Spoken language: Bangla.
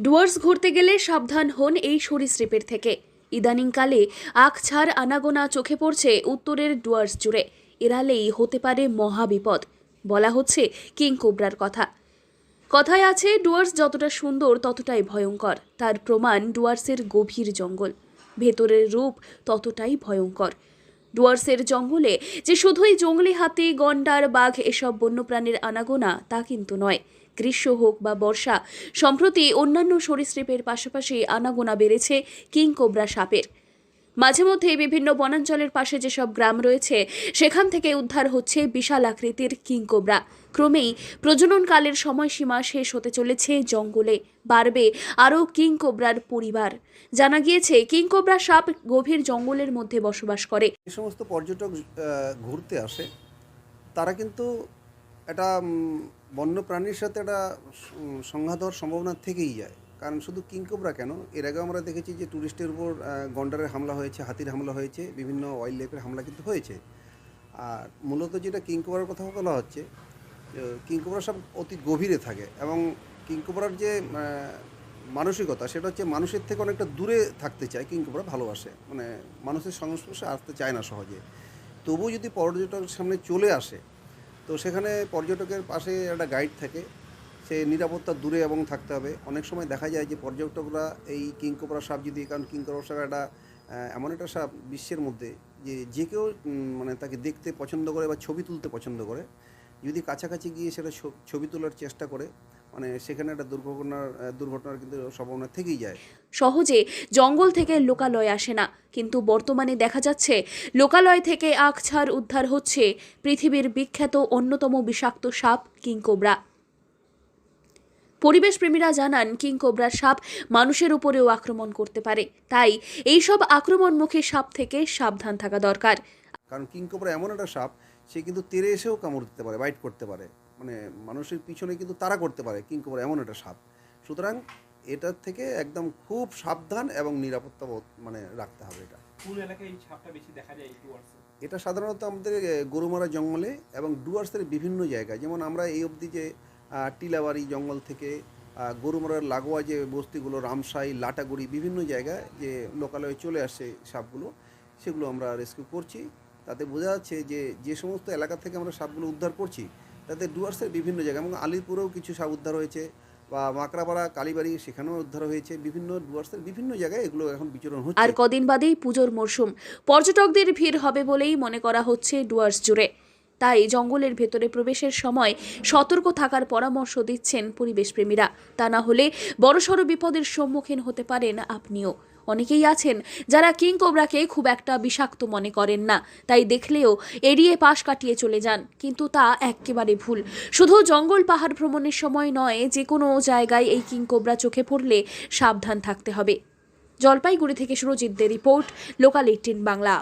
ডুয়ার্স ঘুরতে গেলে সাবধান হন এই সরীসৃপের থেকে। ইদানিংকালে আখছাড় আনাগোনা চোখে পড়ছে উত্তরের ডুয়ার্স জুড়ে। এড়ালেই হতে পারে মহাবিপদ। বলা হচ্ছে কিংকোবরার কথা। কথায় আছে, ডুয়ার্স যতটা সুন্দর ততটাই ভয়ঙ্কর। তার প্রমাণ ডুয়ার্সের গভীর জঙ্গল। ভেতরের রূপ ততটাই ভয়ঙ্কর। ডুয়ার্সের জঙ্গলে যে শুধুই জঙ্গলি হাতি, গন্ডার, বাঘ এসব বন্যপ্রাণীর আনাগোনা তা কিন্তু নয়। গ্রীষ্ম হোক বা বর্ষা, সম্প্রতি অন্যান্য সরীসৃপের পাশাপাশি আনাগোনা বেড়েছে কিংকোবরা সাপের। মাঝে মধ্যে বিভিন্ন বনাঞ্চলের পাশে যেসব গ্রাম রয়েছে সেখান থেকে উদ্ধার হচ্ছে বিশাল আকৃতির কিংকোবরা। ক্রমেই প্রজননকালের সময়সীমা শেষ হতে চলেছে জঙ্গলে। বাড়বে আরও কিংকোবরার পরিবার। জানা গিয়েছে কিংকোবরা সাপ গভীর জঙ্গলের মধ্যে বসবাস করে। যে সমস্ত পর্যটক ঘুরতে আসে তারা কিন্তু একটা বন্য প্রাণীর সাথে একটা সংঘাত হওয়ার সম্ভাবনা থেকেই যায়। কারণ শুধু কিংকোবরা কেন, এর আগেও আমরা দেখেছি যে ট্যুরিস্টের উপর গন্ডারের হামলা হয়েছে, হাতির হামলা হয়েছে, বিভিন্ন ওয়াইল্ড লাইফের হামলা কিন্তু হয়েছে। আর মূলত যেটা কিংকোবরার কথা বলা হচ্ছে, কিংকোবরা সব অতি গভীরে থাকে এবং কিংকোবরার যে মানসিকতা সেটা হচ্ছে মানুষের থেকে অনেকটা দূরে থাকতে চায়। কিংকোবরা ভালোবাসে, মানে মানুষের সংস্পর্শে আসতে চায় না সহজে। তবুও যদি পর্যটকের সামনে চলে আসে তো সেখানে পর্যটকের পাশে একটা গাইড থাকে, সে নিরাপত্তা দূরে এবং থাকতে হবে। অনেক সময় দেখা যায় যে পর্যটকরা এই কিংকোবরা সাপ যদি, কারণ কিংকোবরা সাপ একটা এমন একটা সাপ বিশ্বের মধ্যে যে কেউ মানে তাকে দেখতে পছন্দ করে বা ছবি তুলতে পছন্দ করে। যদি কাছাকাছি গিয়ে সেটা ছবি তোলার চেষ্টা করে, মানে সেখানে একটা দুর্ঘটনার কিন্তু সম্ভাবনা থেকেই যায়। সহজে জঙ্গল থেকে লোকালয় আসে না, কিন্তু বর্তমানে দেখা যাচ্ছে লোকালয় থেকে আখছাড় উদ্ধার হচ্ছে পৃথিবীর বিখ্যাত অন্যতম বিষাক্ত সাপ কিংকোবরা। পরিবেশ প্রেমীরা জানান, কিংকোবরার সাপ মানুষের উপরেও আক্রমণ করতে পারে। তাই এইসব আক্রমণমুখী সাপ থেকে সাবধান থাকা দরকার। কারণ কিংকোবরা এমন একটা সাপ, সে কিন্তু তেড়ে এসেও কামড় দিতে পারে, বাইট করতে পারে, মানে মানুষের পিছনে কিন্তু তাড়া করতে পারে। কিংকোবরা এমন একটা সাপ, সুতরাং এটার থেকে একদম খুব সাবধান এবং নিরাপত্তা মানে রাখতে হবে। কোন এলাকায় এই সাপটা বেশি দেখা যায় ডুয়ার্সে? এটা সাধারণত আমাদের গরুমারা জঙ্গলে এবং ডুয়ার্সের বিভিন্ন জায়গায়, যেমন আমরা এই অবধি যে টিলাবাড়ি জঙ্গল থেকে গরুমারার লাগোয়া যে বস্তিগুলো, রামসাই, লাটাগুড়ি, বিভিন্ন জায়গায় যে লোকালয়ে চলে আসছে সাপগুলো, সেগুলো আমরা রেস্কিউ করছি। তাতে বোঝা যাচ্ছে যে যে সমস্ত এলাকা থেকে আমরা সাপগুলো উদ্ধার করছি তাতে ডুয়ার্সের বিভিন্ন জায়গায়, এবং আলিপুরেও কিছু সাপ উদ্ধার হয়েছে, বা মাকড়াপাড়া, কালীবাড়ি, সেখানেও উদ্ধার হয়েছে। বিভিন্ন ডুয়ার্সের বিভিন্ন জায়গায় এগুলো এখন বিচরণ হচ্ছে। আর কদিন বাদেই পুজোর মরশুম, পর্যটকদের ভিড় হবে বলেই মনে করা হচ্ছে ডুয়ার্স জুড়ে। তাই জঙ্গলের ভেতরে প্রবেশের সময় সতর্ক থাকার পরামর্শ দিচ্ছেন পরিবেশ প্রেমীরা। তা না হলে বড়সড় বিপদের সম্মুখীন হতে পারেন আপনিও। অনেকেই আছেন যারা কিংকোবরাকে খুব একটা বিষাক্ত মনে করেন না, তাই দেখলেও এড়িয়ে পাশ কাটিয়ে চলে যান, কিন্তু তা একেবারে ভুল। শুধু জঙ্গল পাহাড় ভ্রমণের সময় নয়, যে কোনো জায়গায় এই কিংকোবরা চোখে পড়লে সাবধান থাকতে হবে। জলপাইগুড়ি থেকে সুরজিৎদের রিপোর্ট, লোকাল 18 বাংলা।